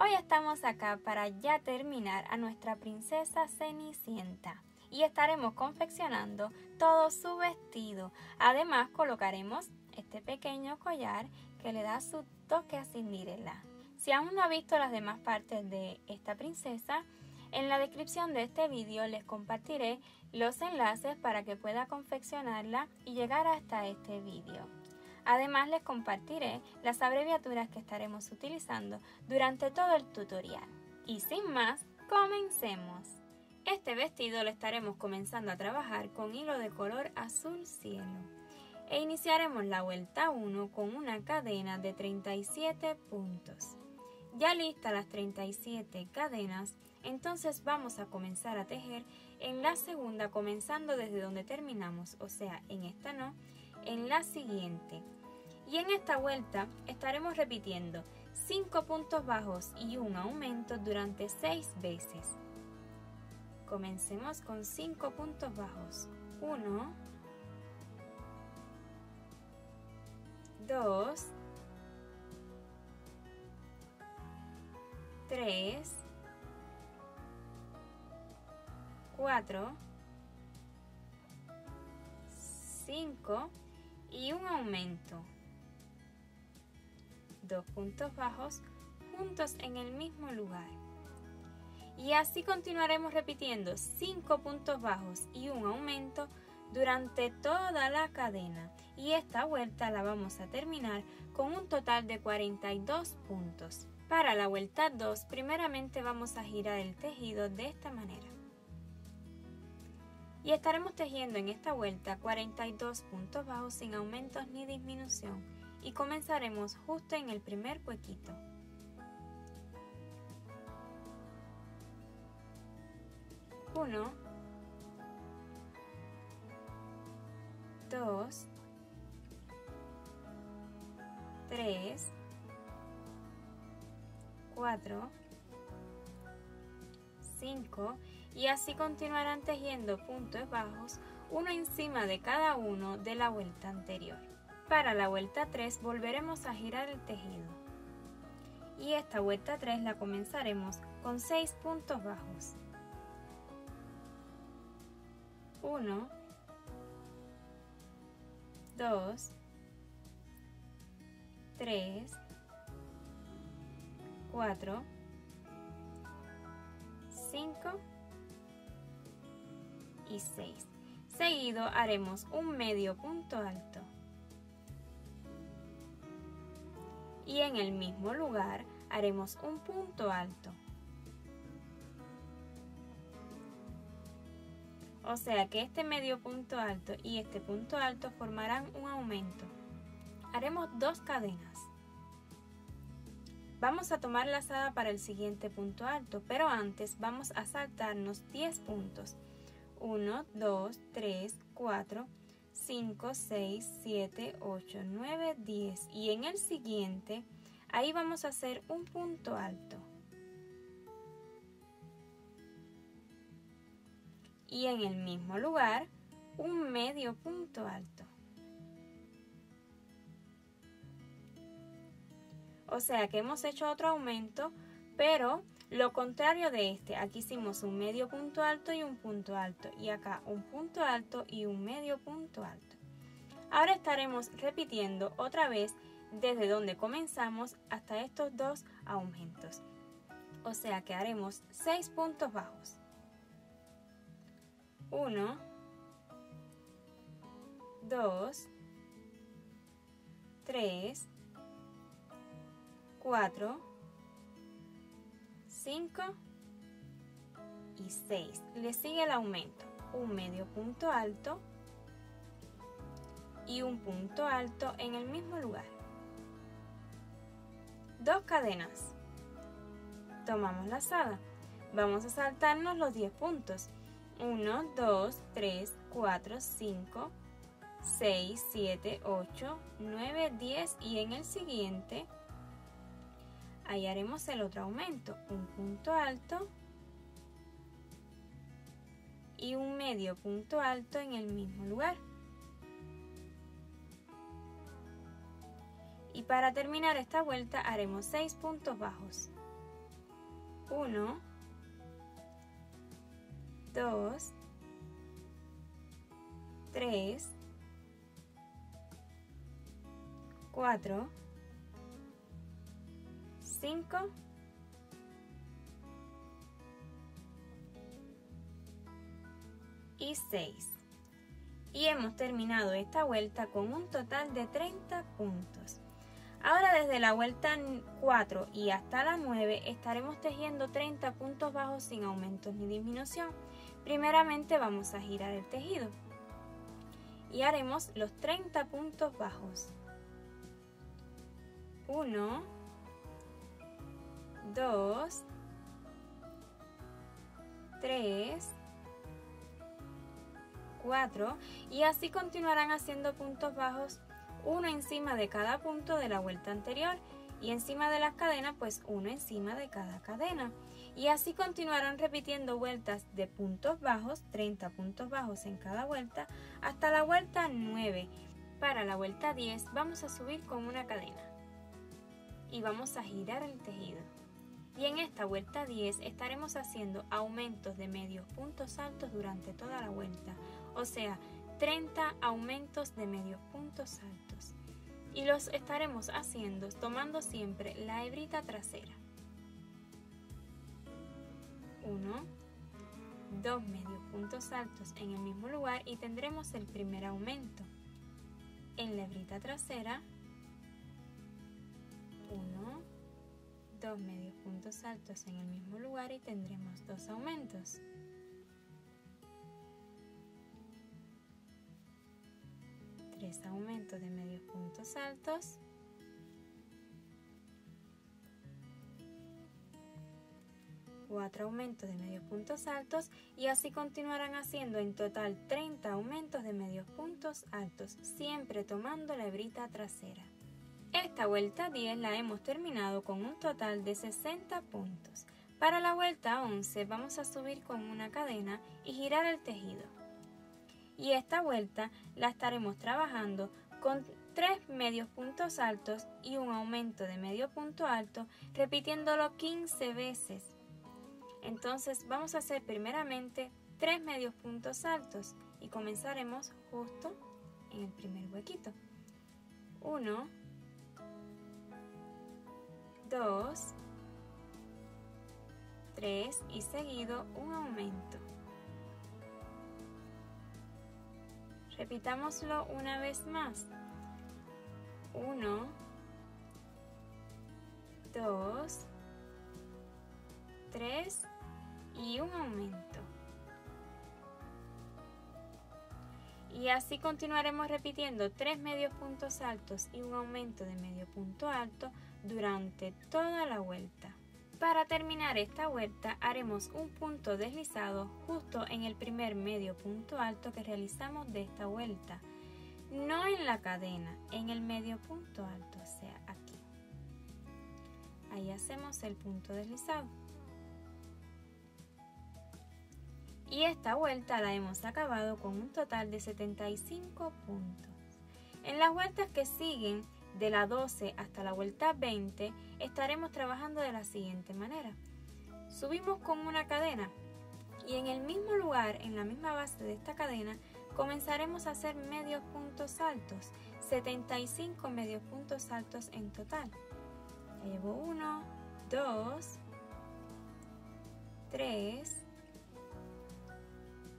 Hoy estamos acá para ya terminar a nuestra princesa Cenicienta y estaremos confeccionando todo su vestido. Además colocaremos este pequeño collar que le da su toque a Cinderella. Si aún no ha visto las demás partes de esta princesa, en la descripción de este vídeo les compartiré los enlaces para que pueda confeccionarla y llegar hasta este vídeo. Además les compartiré las abreviaturas que estaremos utilizando durante todo el tutorial. Y sin más, comencemos. Este vestido lo estaremos comenzando a trabajar con hilo de color azul cielo. E iniciaremos la vuelta 1 con una cadena de 37 puntos. Ya listas las 37 cadenas, entonces vamos a comenzar a tejer en la segunda comenzando desde donde terminamos, o sea, en esta no, en la siguiente. Y en esta vuelta estaremos repitiendo 5 puntos bajos y un aumento durante 6 veces. Comencemos con 5 puntos bajos. 1, 2, 3, 4, 5 y un aumento. 2 puntos bajos juntos en el mismo lugar. Y así continuaremos repitiendo 5 puntos bajos y un aumento durante toda la cadena. Y esta vuelta la vamos a terminar con un total de 42 puntos. Para la vuelta 2, primeramente vamos a girar el tejido de esta manera. Y estaremos tejiendo en esta vuelta 42 puntos bajos sin aumentos ni disminución. Y comenzaremos justo en el primer huequito. Uno, 2, 3, 4, 5 y así continuarán tejiendo puntos bajos uno encima de cada uno de la vuelta anterior. Para la vuelta 3 volveremos a girar el tejido y esta vuelta 3 la comenzaremos con 6 puntos bajos. 1, 2, 3, 4, 5 y 6. Seguido haremos un medio punto alto. Y en el mismo lugar haremos un punto alto. O sea que este medio punto alto y este punto alto formarán un aumento. Haremos 2 cadenas. Vamos a tomar lazada para el siguiente punto alto, pero antes vamos a saltarnos 10 puntos. 1, 2, 3, 4, 5, 6, 7, 8, 9, 10 y en el siguiente ahí vamos a hacer un punto alto y en el mismo lugar un medio punto alto. O sea que hemos hecho otro aumento, pero lo contrario de este. Aquí hicimos un medio punto alto y un punto alto y acá un punto alto y un medio punto alto. Ahora estaremos repitiendo otra vez desde donde comenzamos hasta estos 2 aumentos. O sea que haremos 6 puntos bajos. 1, 2, 3, 4, 5 y 6. Le sigue el aumento, un medio punto alto y un punto alto en el mismo lugar. 2 cadenas. Tomamos lazada. Vamos a saltarnos los 10 puntos. 1, 2, 3, 4, 5, 6, 7, 8, 9, 10 y en el siguiente ahí haremos el otro aumento, un punto alto y un medio punto alto en el mismo lugar. Y para terminar esta vuelta haremos 6 puntos bajos. 1, 2, 3, 4, 5 y 6. Y hemos terminado esta vuelta con un total de 30 puntos. Ahora desde la vuelta 4 y hasta la 9 estaremos tejiendo 30 puntos bajos sin aumentos ni disminución. Primeramente vamos a girar el tejido y haremos los 30 puntos bajos. 1, 2, 3, 4 y así continuarán haciendo puntos bajos, uno encima de cada punto de la vuelta anterior y encima de las cadenas pues uno encima de cada cadena, y así continuarán repitiendo vueltas de puntos bajos, 30 puntos bajos en cada vuelta hasta la vuelta 9. Para la vuelta 10 vamos a subir con una cadena y vamos a girar el tejido, y en esta vuelta 10 estaremos haciendo aumentos de medios puntos altos durante toda la vuelta, o sea 30 aumentos de medios puntos altos, y los estaremos haciendo tomando siempre la hebrita trasera. 1, 2 medios puntos altos en el mismo lugar y tendremos el primer aumento. En la hebrita trasera 1, 2 medios puntos altos en el mismo lugar y tendremos 2 aumentos. 3 aumentos de medios puntos altos, 4 aumentos de medios puntos altos, y así continuarán haciendo en total 30 aumentos de medios puntos altos, siempre tomando la hebrita trasera. Esta vuelta 10 la hemos terminado con un total de 60 puntos. Para la vuelta 11 vamos a subir con una cadena y girar el tejido. Y esta vuelta la estaremos trabajando con 3 medios puntos altos y un aumento de medio punto alto, repitiéndolo 15 veces. Entonces vamos a hacer primeramente 3 medios puntos altos y comenzaremos justo en el primer huequito. 1, 2, 3 y seguido un aumento. Repitámoslo una vez más. 1, 2, 3 y un aumento. Y así continuaremos repitiendo 3 medios puntos altos y un aumento de medio punto alto durante toda la vuelta. Para terminar esta vuelta haremos un punto deslizado justo en el primer medio punto alto que realizamos de esta vuelta, no en la cadena, en el medio punto alto, o sea aquí. Ahí hacemos el punto deslizado. Y esta vuelta la hemos acabado con un total de 75 puntos. En las vueltas que siguen, de la 12 hasta la vuelta 20, estaremos trabajando de la siguiente manera. Subimos con una cadena y en el mismo lugar, en la misma base de esta cadena, comenzaremos a hacer medios puntos altos, 75 medios puntos altos en total. Ya llevo 1, 2, 3,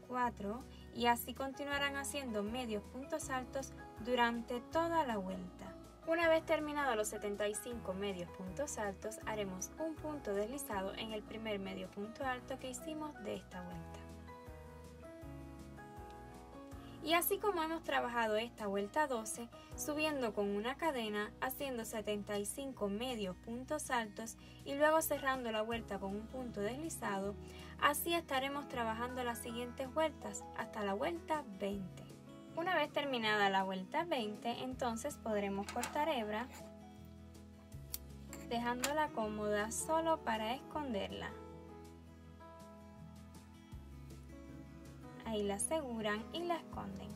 4 y así continuarán haciendo medios puntos altos durante toda la vuelta. Una vez terminados los 75 medios puntos altos, haremos un punto deslizado en el primer medio punto alto que hicimos de esta vuelta. Y así como hemos trabajado esta vuelta 12, subiendo con una cadena, haciendo 75 medios puntos altos y luego cerrando la vuelta con un punto deslizado, así estaremos trabajando las siguientes vueltas hasta la vuelta 20. Una vez terminada la vuelta 20, entonces podremos cortar hebra, dejándola cómoda solo para esconderla. Ahí la aseguran y la esconden.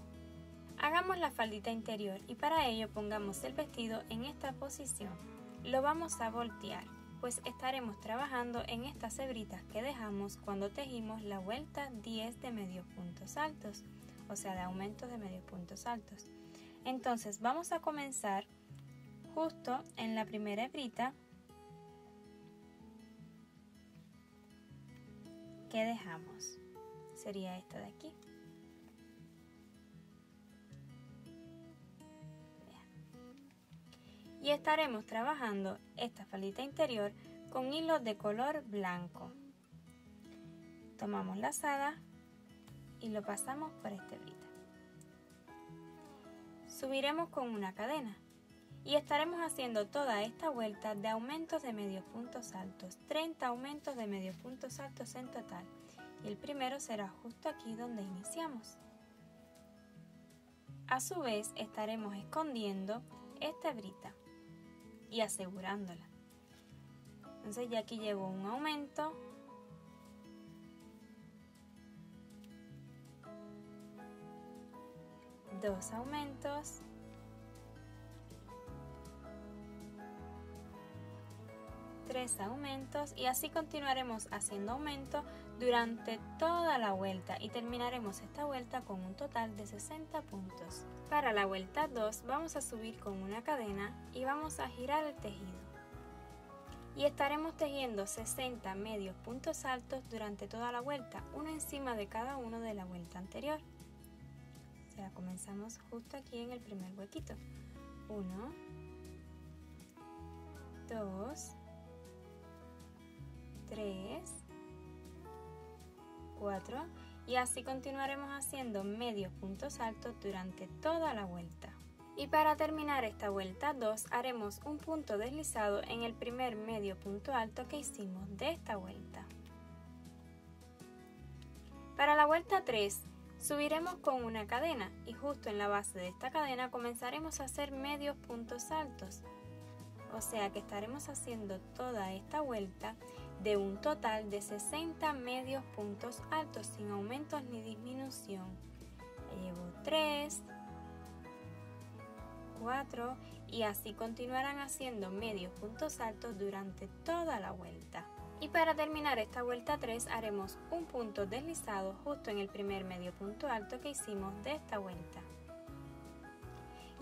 Hagamos la faldita interior y para ello pongamos el vestido en esta posición. Lo vamos a voltear. pues estaremos trabajando en estas hebritas que dejamos cuando tejimos la vuelta 10 de medios puntos altos, o sea, de aumentos de medios puntos altos. Entonces vamos a comenzar justo en la primera hebrita que dejamos, sería esta de aquí. Y estaremos trabajando esta faldita interior con hilos de color blanco. Tomamos la lazada y lo pasamos por esta hebrita. Subiremos con una cadena y estaremos haciendo toda esta vuelta de aumentos de medios puntos altos, 30 aumentos de medios puntos altos en total, y el primero será justo aquí donde iniciamos. A su vez estaremos escondiendo esta hebrita y asegurándola. Entonces ya aquí llevo un aumento, dos aumentos, tres aumentos, y así continuaremos haciendo aumentos durante toda la vuelta y terminaremos esta vuelta con un total de 60 puntos. Para la vuelta 2 vamos a subir con una cadena y vamos a girar el tejido. Y estaremos tejiendo 60 medios puntos altos durante toda la vuelta, uno encima de cada uno de la vuelta anterior. O sea, comenzamos justo aquí en el primer huequito. 1, 2, 3, 4, y así continuaremos haciendo medios puntos altos durante toda la vuelta. Y para terminar esta vuelta 2 haremos un punto deslizado en el primer medio punto alto que hicimos de esta vuelta. Para la vuelta 3 subiremos con una cadena y justo en la base de esta cadena comenzaremos a hacer medios puntos altos. O sea que estaremos haciendo toda esta vuelta de un total de 60 medios puntos altos sin aumentos ni disminución. Ya llevo 3, 4 y así continuarán haciendo medios puntos altos durante toda la vuelta. Y para terminar esta vuelta 3 haremos un punto deslizado justo en el primer medio punto alto que hicimos de esta vuelta.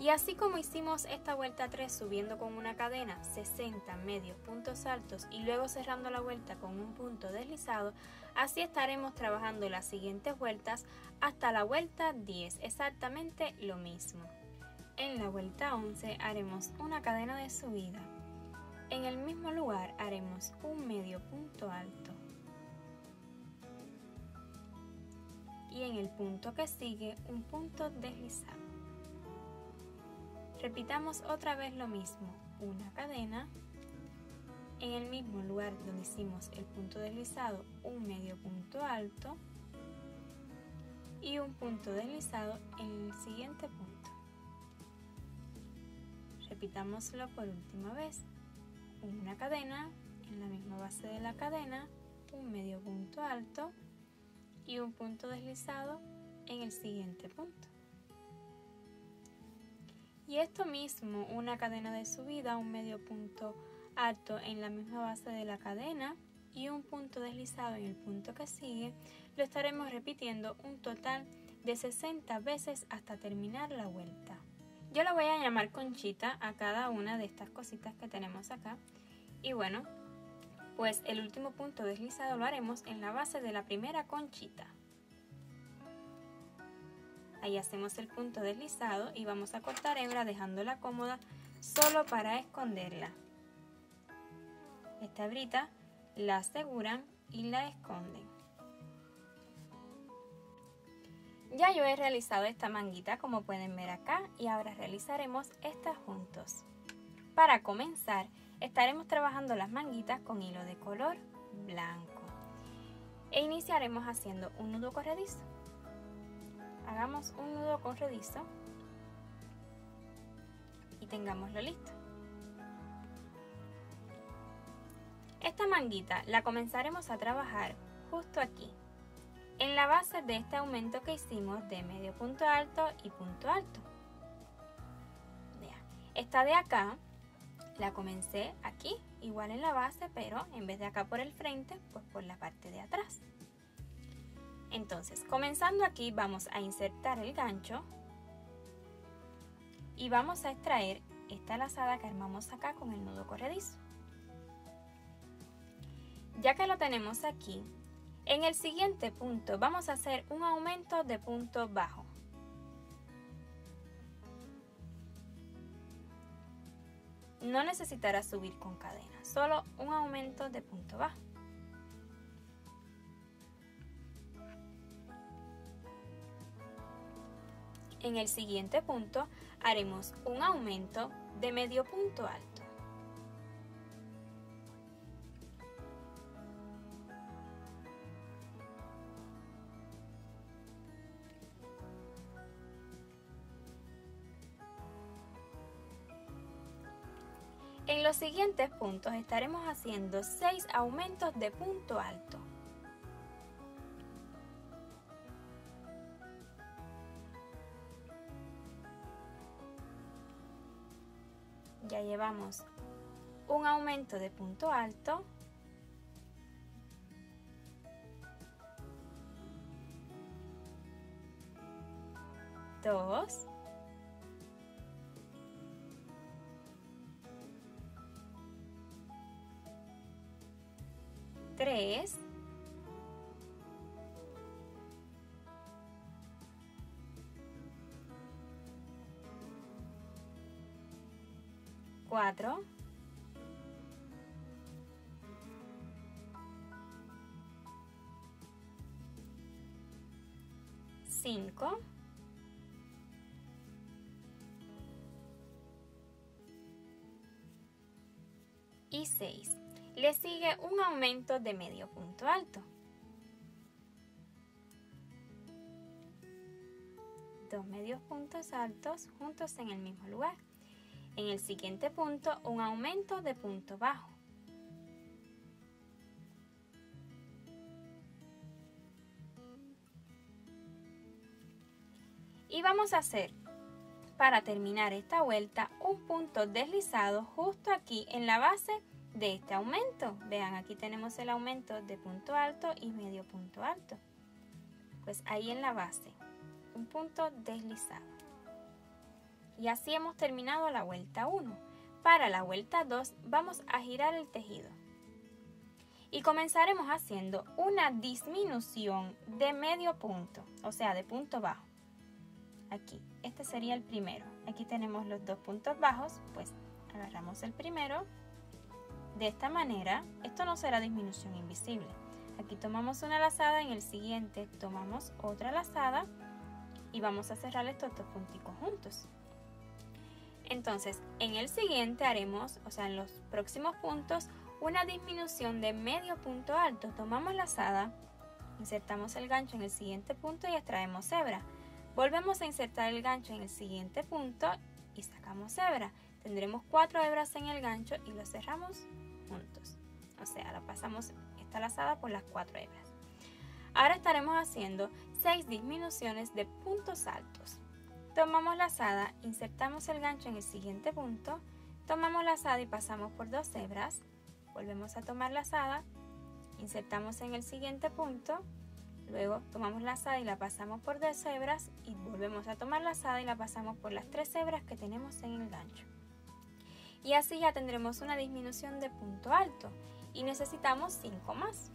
Y así como hicimos esta vuelta 3 subiendo con una cadena 60 medios puntos altos y luego cerrando la vuelta con un punto deslizado, así estaremos trabajando las siguientes vueltas hasta la vuelta 10, exactamente lo mismo. En la vuelta 11 haremos una cadena de subida. En el mismo lugar haremos un medio punto alto. Y en el punto que sigue un punto deslizado. Repitamos otra vez lo mismo, una cadena, en el mismo lugar donde hicimos el punto deslizado, un medio punto alto y un punto deslizado en el siguiente punto. Repitámoslo por última vez, una cadena, en la misma base de la cadena, un medio punto alto y un punto deslizado en el siguiente punto. Y esto mismo, una cadena de subida, un medio punto alto en la misma base de la cadena y un punto deslizado en el punto que sigue, lo estaremos repitiendo un total de 60 veces hasta terminar la vuelta. Yo le voy a llamar conchita a cada una de estas cositas que tenemos acá. Y bueno, pues el último punto deslizado lo haremos en la base de la primera conchita. Ahí hacemos el punto deslizado y vamos a cortar hebra dejándola cómoda solo para esconderla. Esta hebrita la aseguran y la esconden. Ya yo he realizado esta manguita como pueden ver acá y ahora realizaremos estas juntos. Para comenzar estaremos trabajando las manguitas con hilo de color blanco e iniciaremos haciendo un nudo corredizo. Hagamos un nudo corredizo y tengámoslo listo. Esta manguita la comenzaremos a trabajar justo aquí, en la base de este aumento que hicimos de medio punto alto y punto alto. Vean, esta de acá la comencé aquí igual en la base, pero en vez de acá por el frente, pues por la parte de atrás. Entonces, comenzando aquí, vamos a insertar el gancho y vamos a extraer esta lazada que armamos acá con el nudo corredizo. Ya que lo tenemos aquí, en el siguiente punto vamos a hacer un aumento de punto bajo. No necesitará subir con cadena, solo un aumento de punto bajo. En el siguiente punto haremos un aumento de medio punto alto. En los siguientes puntos estaremos haciendo 6 aumentos de punto alto. Ya llevamos un aumento de punto alto, dos, tres, cuatro, cinco, y 6. Le sigue un aumento de medio punto alto. 2 medios puntos altos juntos en el mismo lugar. En el siguiente punto, un aumento de punto bajo. Y vamos a hacer, para terminar esta vuelta, un punto deslizado justo aquí en la base de este aumento. Vean, aquí tenemos el aumento de punto alto y medio punto alto. Pues ahí en la base, un punto deslizado. Y así hemos terminado la vuelta 1. Para la vuelta 2 vamos a girar el tejido. Y comenzaremos haciendo una disminución de medio punto, o sea, de punto bajo. Aquí, este sería el primero. Aquí tenemos los 2 puntos bajos, pues agarramos el primero. De esta manera, esto no será disminución invisible. Aquí tomamos una lazada, en el siguiente tomamos otra lazada y vamos a cerrar estos 2 punticos juntos. Entonces, en el siguiente haremos, o sea, en los próximos puntos, una disminución de medio punto alto. Tomamos lazada, insertamos el gancho en el siguiente punto y extraemos hebra. Volvemos a insertar el gancho en el siguiente punto y sacamos hebra. Tendremos 4 hebras en el gancho y lo cerramos juntos. O sea, la pasamos esta lazada por las 4 hebras. Ahora estaremos haciendo 6 disminuciones de puntos altos. Tomamos lazada, insertamos el gancho en el siguiente punto, tomamos lazada y pasamos por 2 hebras, volvemos a tomar lazada, insertamos en el siguiente punto, luego tomamos lazada y la pasamos por 2 hebras y volvemos a tomar lazada y la pasamos por las 3 hebras que tenemos en el gancho. Y así ya tendremos una disminución de punto alto y necesitamos 5 más.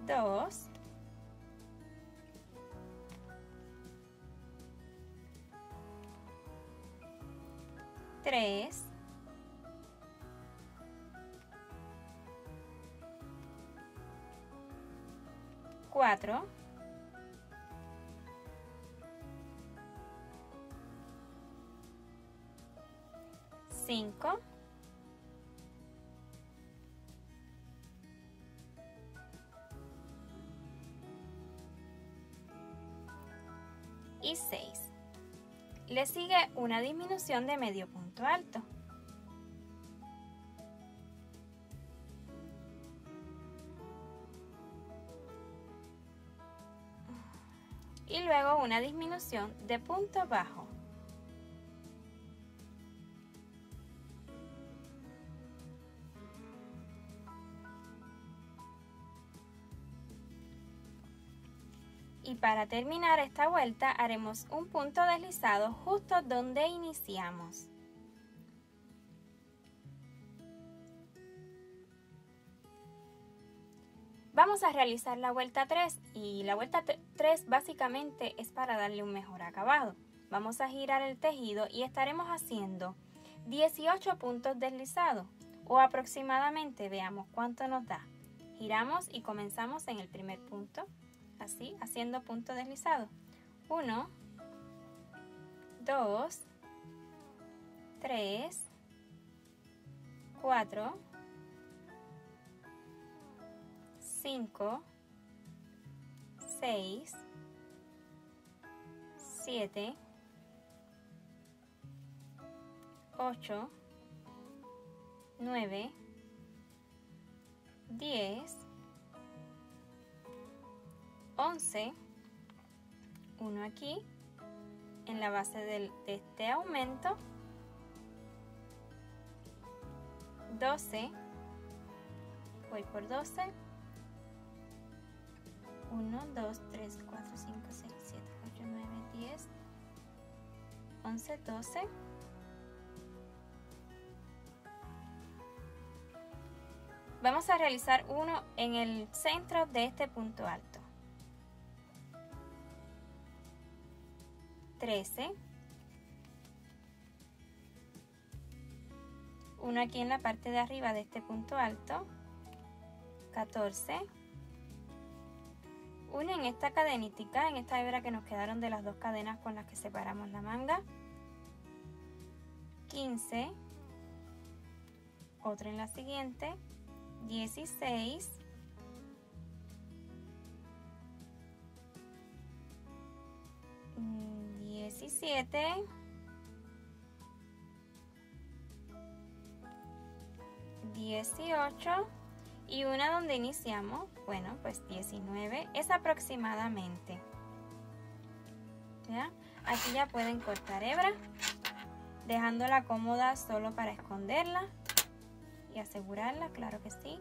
Dos, tres, cuatro, cinco, y 6. Le sigue una disminución de medio punto alto. y luego una disminución de punto bajo. Y para terminar esta vuelta haremos un punto deslizado justo donde iniciamos. Vamos a realizar la vuelta 3 y la vuelta 3 básicamente es para darle un mejor acabado. Vamos a girar el tejido y estaremos haciendo 18 puntos deslizados o aproximadamente, veamos cuánto nos da. Giramos y comenzamos en el primer punto, así, haciendo punto deslizado. 1, 2, 3, 4, 5, 6, 7, 8, 9, 10, 11, uno aquí en la base de este aumento, 12, voy por 12, 1, 2, 3, 4, 5, 6, 7, 8, 9, 10, 11, 12, vamos a realizar uno en el centro de este punto alto, 13, uno aquí en la parte de arriba de este punto alto, 14, uno en esta cadenítica, en esta hebra que nos quedaron de las dos cadenas con las que separamos la manga, 15, otro en la siguiente, 16, 17, 18 y una donde iniciamos, bueno, pues 19 es aproximadamente. ¿Ya? Aquí ya pueden cortar hebra, dejándola cómoda solo para esconderla y asegurarla, claro que sí.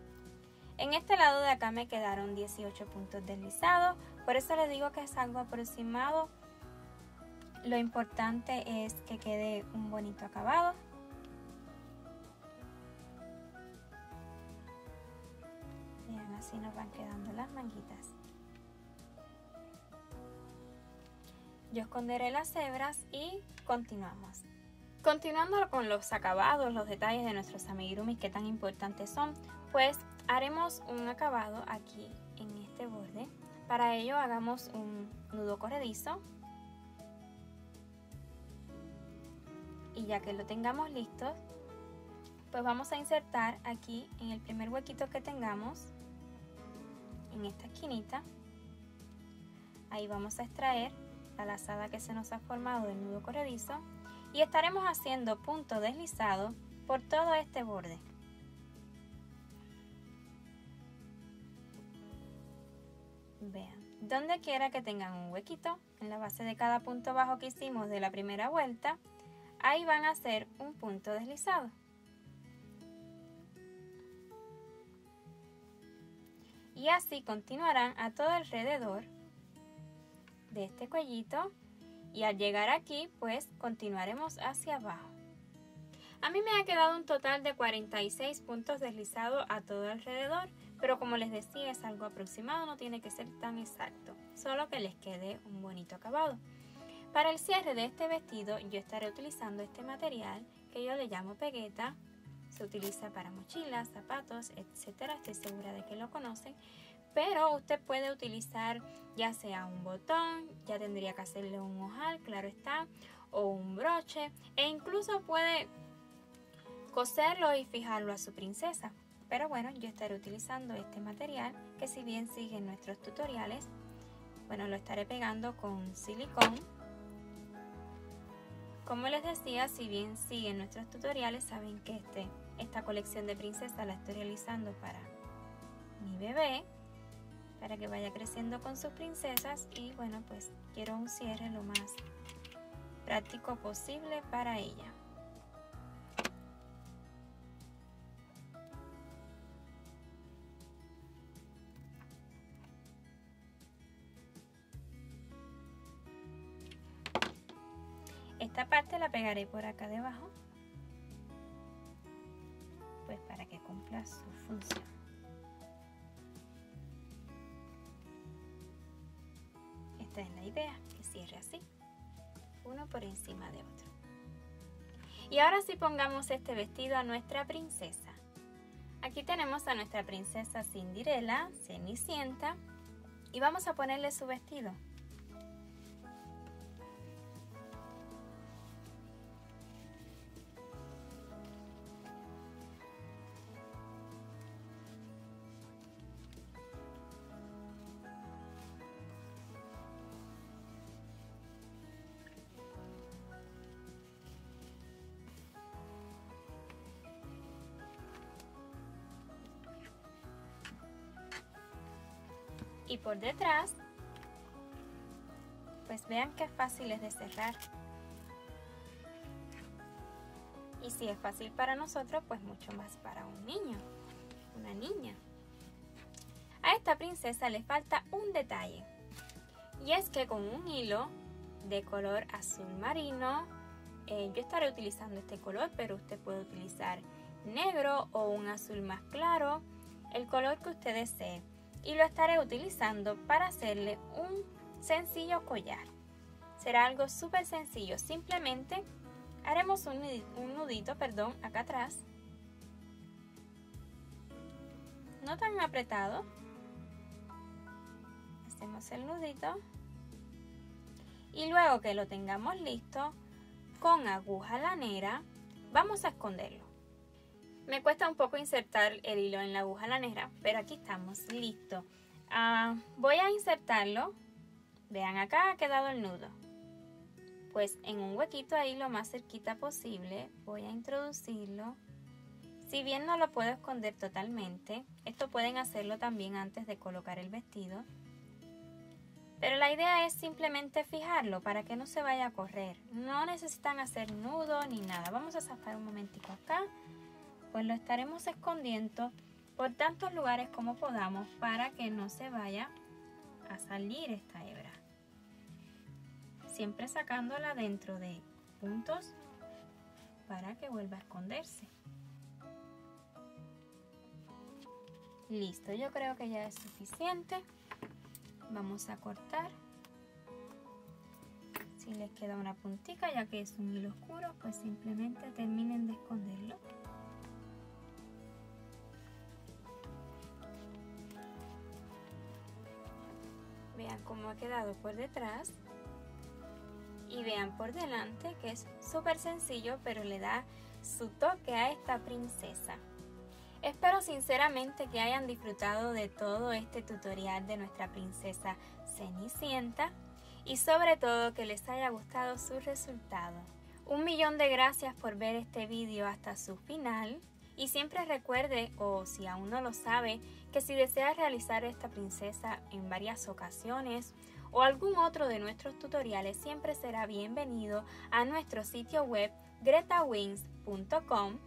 En este lado de acá me quedaron 18 puntos deslizados, por eso les digo que es algo aproximado. Lo importante es que quede un bonito acabado. Vean, así nos van quedando las manguitas. Yo esconderé las hebras y continuamos. Continuando con los acabados, los detalles de nuestros amigurumis que tan importantes son, pues haremos un acabado aquí en este borde. Para ello hagamos un nudo corredizo. Y ya que lo tengamos listo, pues vamos a insertar aquí en el primer huequito que tengamos, en esta esquinita. Ahí vamos a extraer la lazada que se nos ha formado del nudo corredizo y estaremos haciendo punto deslizado por todo este borde. Vean, donde quiera que tengan un huequito, en la base de cada punto bajo que hicimos de la primera vuelta, ahí van a hacer un punto deslizado. Y así continuarán a todo alrededor de este cuellito y al llegar aquí pues continuaremos hacia abajo. A mí me ha quedado un total de 46 puntos deslizados a todo alrededor, pero como les decía es algo aproximado, no tiene que ser tan exacto, solo que les quede un bonito acabado. Para el cierre de este vestido yo estaré utilizando este material que yo le llamo pegueta. Se utiliza para mochilas, zapatos, etcétera. Estoy segura de que lo conocen. Pero usted puede utilizar ya sea un botón, ya tendría que hacerle un ojal, claro está, o un broche. E incluso puede coserlo y fijarlo a su princesa. Pero bueno, yo estaré utilizando este material que si bien siguen nuestros tutoriales, bueno, lo estaré pegando con silicón. Como les decía, si bien siguen nuestros tutoriales, saben que esta colección de princesas la estoy realizando para mi bebé. para que vaya creciendo con sus princesas y bueno, pues quiero un cierre lo más práctico posible para ella. Esta parte la pegaré por acá debajo, pues para que cumpla su función. Esta es la idea, que cierre así, uno por encima de otro. Y ahora sí pongamos este vestido a nuestra princesa. Aquí tenemos a nuestra princesa Cinderella, Cenicienta, y vamos a ponerle su vestido. Y por detrás, pues vean qué fácil es de cerrar. Y si es fácil para nosotros, pues mucho más para un niño, una niña. A esta princesa le falta un detalle. Y es que con un hilo de color azul marino, yo estaré utilizando este color, pero usted puede utilizar negro o un azul más claro, el color que usted desee. Y lo estaré utilizando para hacerle un sencillo collar. Será algo súper sencillo, simplemente haremos un nudito, acá atrás, no tan apretado. Hacemos el nudito y luego que lo tengamos listo, con aguja lanera vamos a esconderlo. Me cuesta un poco insertar el hilo en la aguja lanera, pero aquí estamos, listo. Voy a insertarlo. Vean, acá ha quedado el nudo. Pues en un huequito ahí lo más cerquita posible voy a introducirlo. Si bien no lo puedo esconder totalmente, esto pueden hacerlo también antes de colocar el vestido. Pero la idea es simplemente fijarlo para que no se vaya a correr. No necesitan hacer nudo ni nada. Vamos a zafar un momentico acá. Pues lo estaremos escondiendo por tantos lugares como podamos para que no se vaya a salir esta hebra. Siempre sacándola dentro de puntos para que vuelva a esconderse. Listo, yo creo que ya es suficiente. Vamos a cortar. Si les queda una puntica, ya que es un hilo oscuro, pues simplemente terminen de esconderlo. Vean cómo ha quedado por detrás y vean por delante, que es súper sencillo, pero le da su toque a esta princesa. Espero sinceramente que hayan disfrutado de todo este tutorial de nuestra princesa Cenicienta y sobre todo que les haya gustado su resultado. 1.000.000 de gracias por ver este vídeo hasta su final. Y siempre recuerde, o si aún no lo sabe, que si desea realizar esta princesa en varias ocasiones o algún otro de nuestros tutoriales, siempre será bienvenido a nuestro sitio web gretawings.com,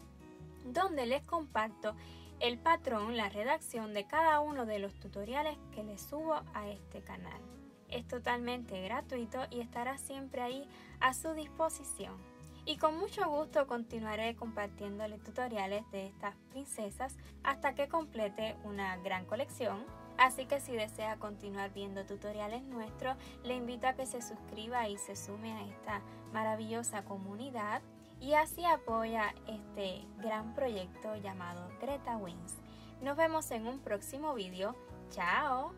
donde les comparto el patrón, la redacción de cada uno de los tutoriales que les subo a este canal. Es totalmente gratuito y estará siempre ahí a su disposición. Y con mucho gusto continuaré compartiéndoles tutoriales de estas princesas hasta que complete una gran colección. Así que si desea continuar viendo tutoriales nuestros, le invito a que se suscriba y se sume a esta maravillosa comunidad y así apoya este gran proyecto llamado Greta Wings. Nos vemos en un próximo vídeo. ¡Chao!